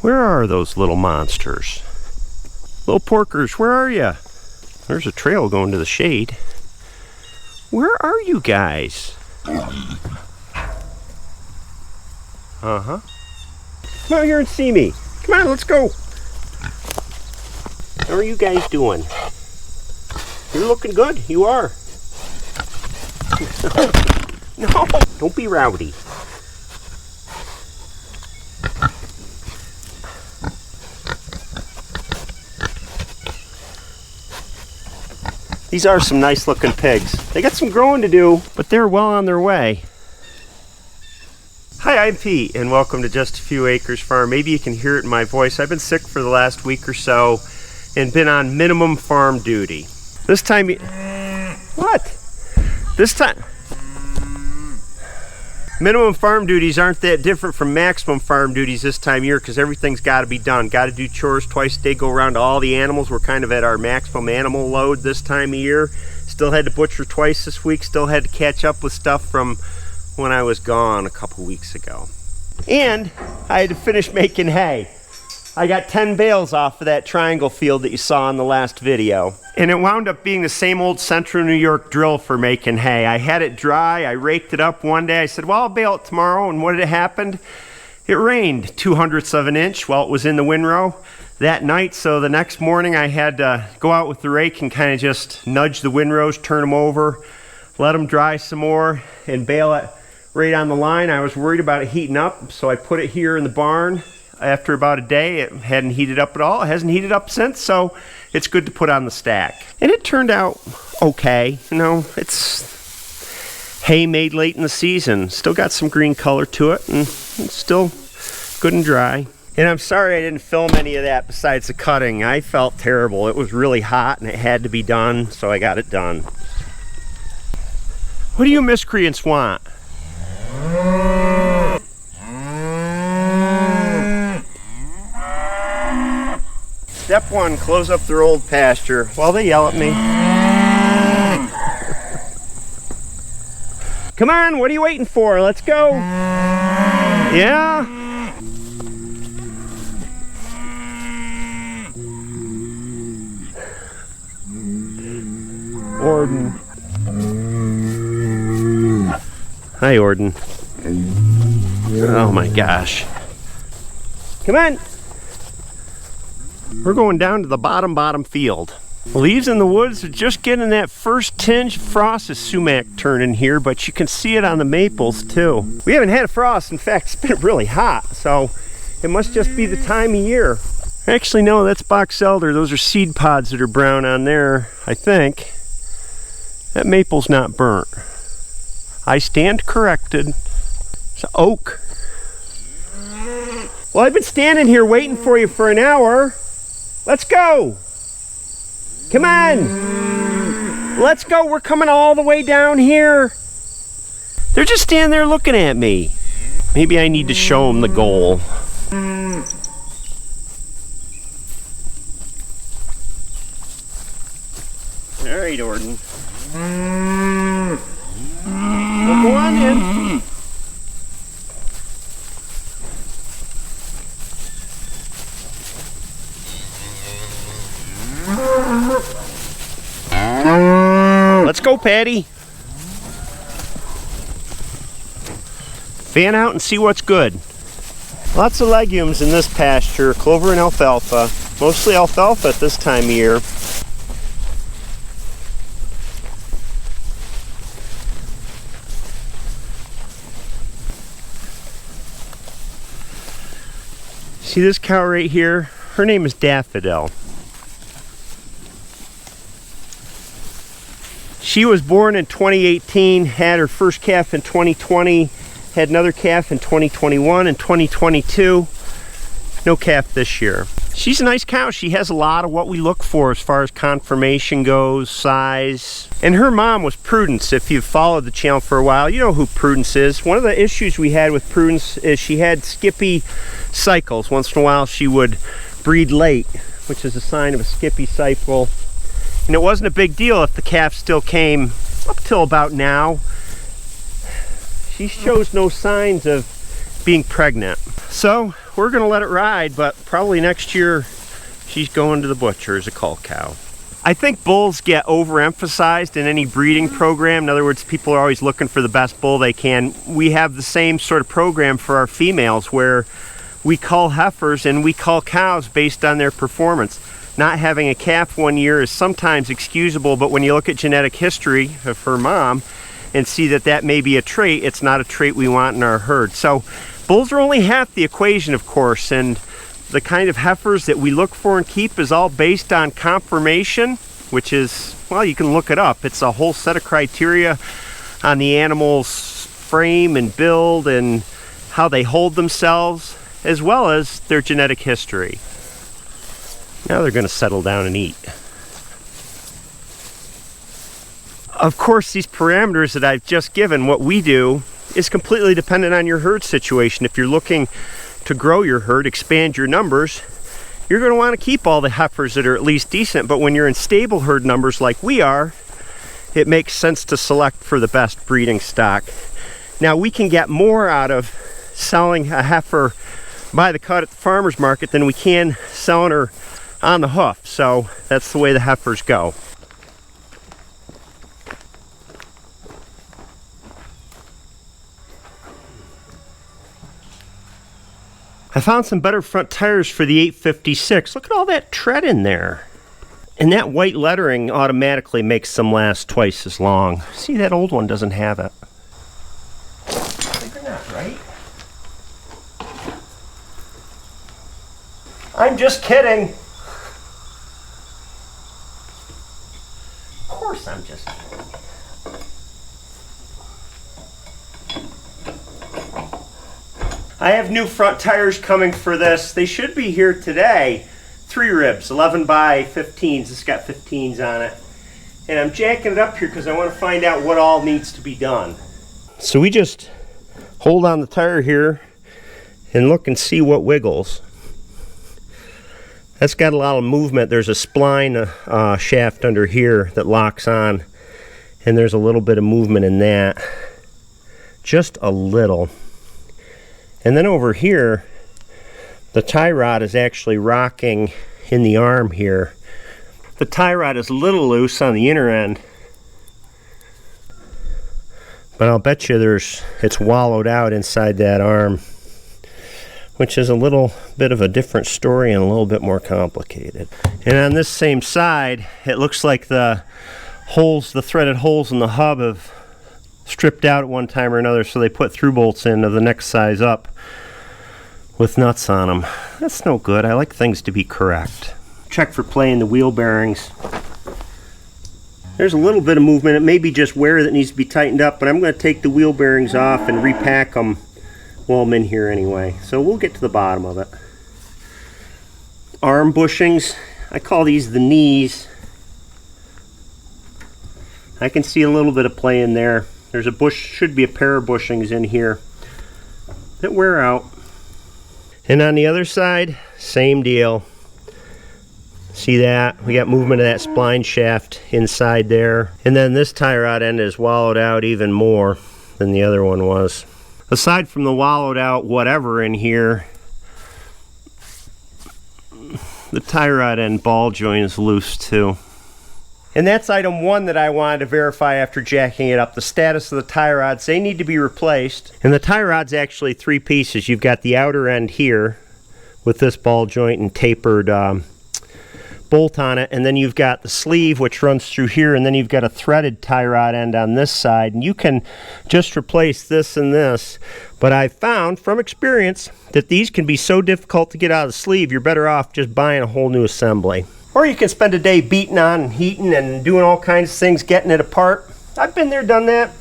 Where are those little monsters? Little porkers, where are you? There's a trail going to the shade. Where are you guys? Uh-huh. Come out here and see me. Come on, let's go. How are you guys doing? You're looking good. You are. No, don't be rowdy. These are some nice looking pigs. They got some growing to do, but they're well on their way. Hi, I'm Pete, and welcome to Just a Few Acres Farm. Maybe you can hear it in my voice. I've been sick for the last week or so and been on minimum farm duty. This time, what? This time, minimum farm duties aren't that different from maximum farm duties this time of year because everything's got to be done. Got to do chores twice a day, go around to all the animals. We're kind of at our maximum animal load this time of year. Still had to butcher twice this week. Still had to catch up with stuff from when I was gone a couple weeks ago. And I had to finish making hay. I got 10 bales off of that triangle field that you saw in the last video. And it wound up being the same old Central New York drill for making hay. I had it dry, I raked it up one day. I said, well, I'll bale it tomorrow. And what had happened? It rained 0.02 of an inch while it was in the windrow that night. So the next morning I had to go out with the rake and kind of just nudge the windrows, turn them over, let them dry some more, and bale it right on the line. I was worried about it heating up, so I put it here in the barn. After about a day, it hadn't heated up at all. It hasn't heated up since, so it's good to put on the stack. And it turned out okay. You know, it's hay made late in the season. Still got some green color to it, and it's still good and dry. And I'm sorry I didn't film any of that besides the cutting. I felt terrible. It was really hot, and it had to be done, so I got it done. What do you miscreants want? Step one, close up their old pasture while they yell at me. Come on, what are you waiting for? Let's go. Yeah? Orden. Hi, Orden. Oh my gosh. Come on. We're going down to the bottom field. Leaves in the woods are just getting that first tinge of frost as sumac turning here, but you can see it on the maples too. We haven't had a frost. In fact, it's been really hot, so it must just be the time of year. Actually, no, that's box elder. Those are seed pods that are brown on there, I think. That maple's not burnt. I stand corrected. It's an oak. Well, I've been standing here waiting for you for an hour. Let's go. Come on. Let's go. We're coming all the way down here. They're just standing there looking at me. Maybe I need to show them the goal. All right, Orden. Well, go on in. Let's go, Patty. Fan out and see what's good. Lots of legumes in this pasture, clover and alfalfa. Mostly alfalfa at this time of year. See this cow right here? Her name is Daffodil. She was born in 2018, had her first calf in 2020, had another calf in 2021 and 2022. No calf this year. She's a nice cow. She has a lot of what we look for as far as conformation goes, size. And her mom was Prudence. If you've followed the channel for a while, you know who Prudence is. One of the issues we had with Prudence is she had skippy cycles. Once in a while she would breed late, which is a sign of a skippy cycle. And it wasn't a big deal if the calf still came up till about now. She shows no signs of being pregnant. So we're gonna let it ride, but probably next year she's going to the butcher as a cull cow. I think bulls get overemphasized in any breeding program. In other words, people are always looking for the best bull they can. We have the same sort of program for our females where we cull heifers and we cull cows based on their performance. Not having a calf one year is sometimes excusable, but when you look at genetic history of her mom and see that that may be a trait, it's not a trait we want in our herd. So bulls are only half the equation, of course, and the kind of heifers that we look for and keep is all based on conformation, which is, well, you can look it up. It's a whole set of criteria on the animal's frame and build and how they hold themselves, as well as their genetic history. Now they're going to settle down and eat. Of course, these parameters that I've just given, what we do, is completely dependent on your herd situation. If you're looking to grow your herd, expand your numbers, you're going to want to keep all the heifers that are at least decent. But when you're in stable herd numbers like we are, it makes sense to select for the best breeding stock. Now, we can get more out of selling a heifer by the cut at the farmer's market than we can selling her on the hoof. So that's the way the heifers go. I found some better front tires for the 856. Look at all that tread in there. And that white lettering automatically makes them last twice as long. See, that old one doesn't have it. You're not right. I'm just kidding. Of course I'm just kidding. I have new front tires coming for this. They should be here today. 3 ribs, 11 by 15s. It's got 15s on it. And I'm jacking it up here because I want to find out what all needs to be done. So we just hold on the tire here and look and see what wiggles. That's got a lot of movement. There's a spline shaft under here that locks on, and there's a little bit of movement in that. Just a little. And then over here, the tie rod is actually rocking in the arm here. The tie rod is a little loose on the inner end, but I'll bet you it's wallowed out inside that arm, which is a little bit of a different story and a little bit more complicated. And on this same side, it looks like the threaded holes in the hub have stripped out at one time or another, so they put through bolts in of the next size up with nuts on them. That's no good. I like things to be correct. Check for play in the wheel bearings. There's a little bit of movement. It may be just wear that needs to be tightened up, but I'm going to take the wheel bearings off and repack them while I'm in here anyway. So we'll get to the bottom of it. Arm bushings. I call these the knees. I can see a little bit of play in there. There's a bush, should be a pair of bushings in here that wear out. And on the other side, same deal. See that? We got movement of that spline shaft inside there. And then this tie rod end is wallowed out even more than the other one was. Aside from the wallowed out whatever in here, the tie rod end ball joint is loose too. And that's item 1 that I wanted to verify after jacking it up. The status of the tie rods, they need to be replaced. And the tie rod's actually 3 pieces. You've got the outer end here with this ball joint and tapered bolt on it, and then you've got the sleeve which runs through here, and then you've got a threaded tie rod end on this side, and you can just replace this and this. But I've found from experience that these can be so difficult to get out of the sleeve, you're better off just buying a whole new assembly. Or you can spend a day beating on and heating and doing all kinds of things, getting it apart. I've been there, done that.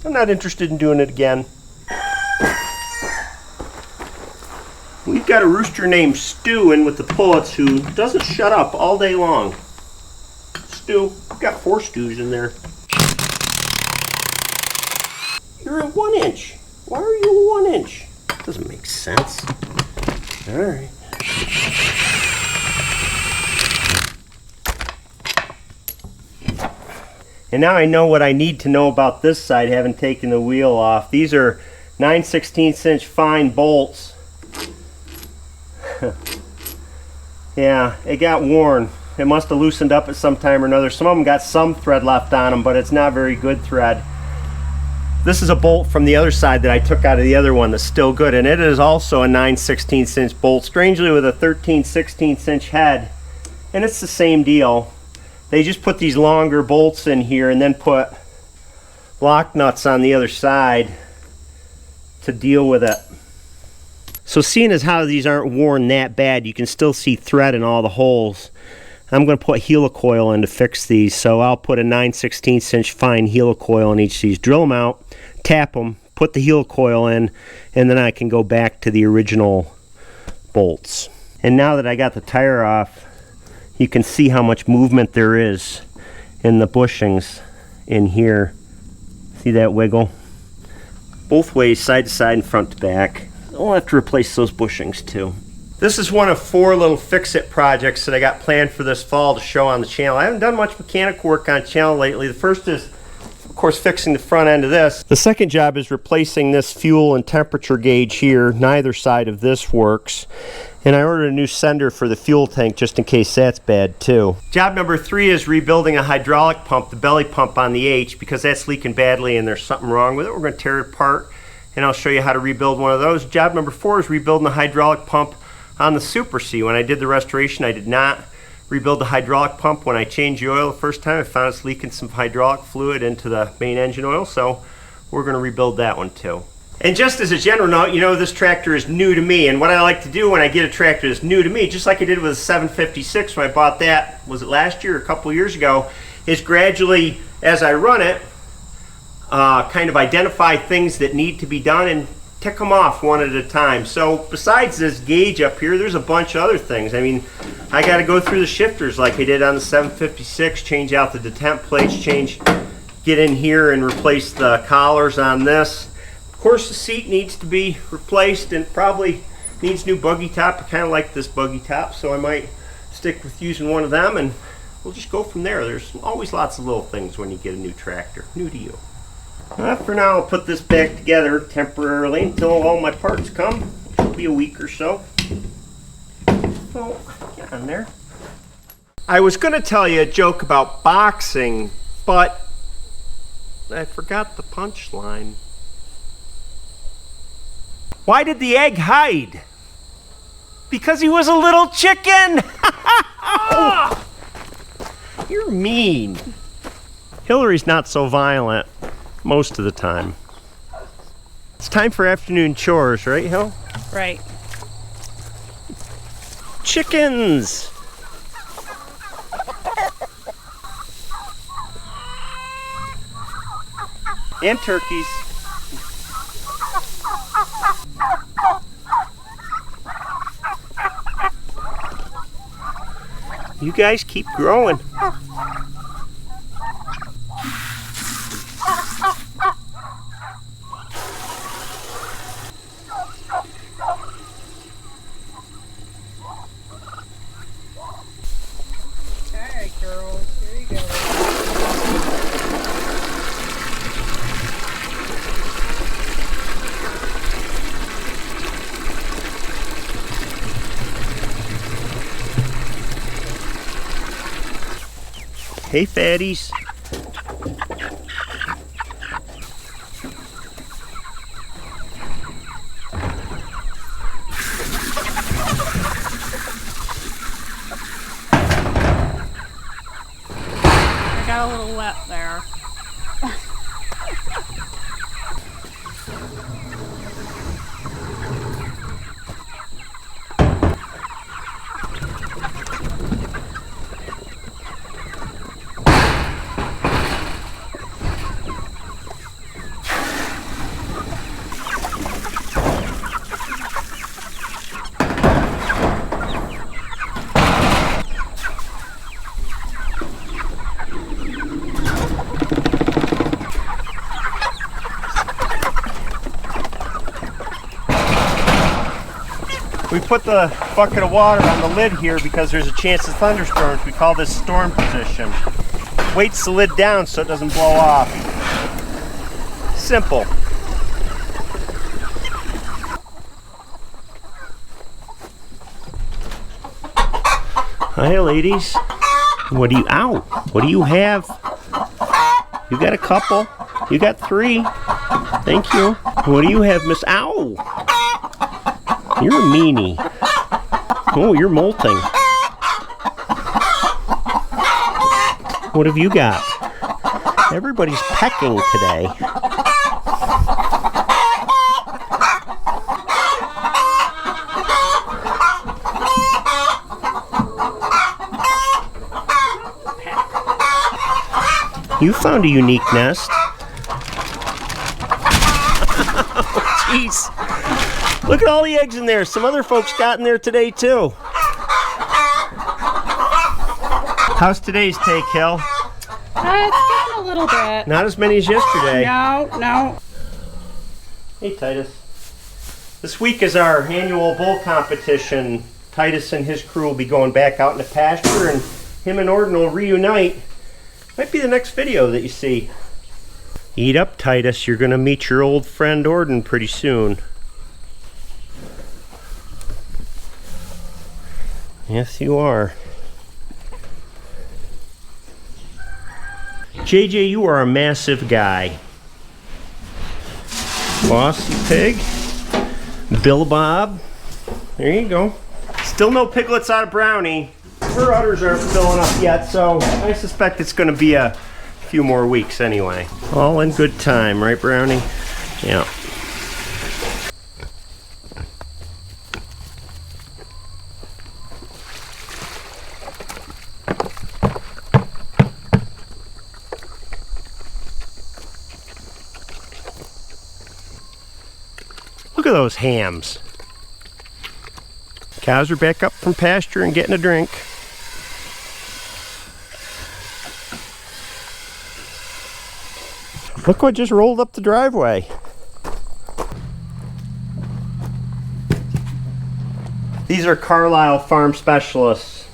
I'm not interested in doing it again. We've got a rooster named Stu in with the pullets who doesn't shut up all day long. Stu, I've got 4 Stews in there. You're at 1 inch. Why are you 1 inch? Doesn't make sense. All right. And now I know what I need to know about this side, having taken the wheel off. These are 9/16 inch fine bolts Yeah, it got worn. It must have loosened up at some time or another. Some of them got some thread left on them, but it's not very good thread. This is a bolt from the other side that I took out of the other one that's still good, and it is also a 9/16 inch bolt, strangely with a 13/16 inch head, and it's the same deal. They just put these longer bolts in here and then put lock nuts on the other side to deal with it. So seeing as how these aren't worn that bad, you can still see thread in all the holes. I'm going to put helicoil in to fix these, so I'll put a 9/16 inch fine helicoil in each of these. Drill them out, tap them, put the helicoil in, and then I can go back to the original bolts. And now that I got the tire off, you can see how much movement there is in the bushings in here. See that wiggle? Both ways, side to side and front to back. I'll have to replace those bushings too. This is one of 4 little fix-it projects that I got planned for this fall to show on the channel. I haven't done much mechanical work on the channel lately. The first is, of course, fixing the front end of this. The second job is replacing this fuel and temperature gauge here. Neither side of this works. And I ordered a new sender for the fuel tank just in case that's bad too. Job number 3 is rebuilding a hydraulic pump, the belly pump on the H, because that's leaking badly and there's something wrong with it. We're going to tear it apart and I'll show you how to rebuild one of those. Job number 4 is rebuilding the hydraulic pump on the Super C. When I did the restoration, I did not rebuild the hydraulic pump. When I changed the oil the first time, I found it's leaking some hydraulic fluid into the main engine oil, so we're going to rebuild that one too. And just as a general note, you know this tractor is new to me, and what I like to do when I get a tractor that's new to me, just like I did with the 756 when I bought that, was it last year or a couple years ago, is gradually, as I run it, kind of identify things that need to be done and tick them off one at a time. So besides this gauge up here, there's a bunch of other things. I mean, I got to go through the shifters like I did on the 756, change out the detent plates, get in here and replace the collars on this. Of course, the seat needs to be replaced and probably needs new buggy top. I kind of like this buggy top, so I might stick with using one of them, and we'll just go from there. There's always lots of little things when you get a new tractor, new to you. For now, I'll put this back together temporarily until all my parts come, which will be a week or so. So, get on there. I was going to tell you a joke about boxing, but I forgot the punchline. Why did the egg hide? Because he was a little chicken! Oh, you're mean. Hillary's not so violent most of the time. It's time for afternoon chores, right, Hill? Right. Chickens! And turkeys. You guys keep growing. Alright, girls, here you go. Hey, fatties. I got a little wet there. We put the bucket of water on the lid here because there's a chance of thunderstorms. We call this storm position. Weights the lid down so it doesn't blow off. Simple. Hi, ladies. What do you, ow, what do you have? You got a couple. You got 3. Thank you. What do you have, Miss? Ow! You're a meanie. Oh, you're molting. What have you got? Everybody's pecking today. You found a unique nest. Oh, jeez. Look at all the eggs in there. Some other folks got in there today, too. How's today's take, Hill? It's getting a little bit. Not as many as yesterday. No. Hey, Titus. This week is our annual bull competition. Titus and his crew will be going back out in the pasture, and him and Orden will reunite. Might be the next video that you see. Eat up, Titus. You're going to meet your old friend Orden pretty soon. Yes, you are. JJ, you are a massive guy. Bossy Pig. Bill Bob. There you go. Still no piglets out of Brownie. Her udders aren't filling up yet, so I suspect it's going to be a few more weeks anyway. All in good time, right, Brownie? Yeah. Look at those hams. Cows are back up from pasture and getting a drink. Look what just rolled up the driveway. These are Carlisle Farm Specialists.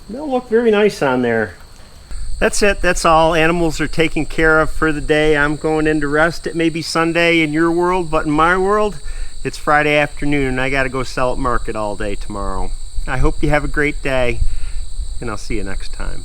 They'll look very nice on there. That's it. That's all. Animals are taken care of for the day. I'm going in to rest. It may be Sunday in your world, but in my world, it's Friday afternoon. I got to go sell at market all day tomorrow. I hope you have a great day, and I'll see you next time.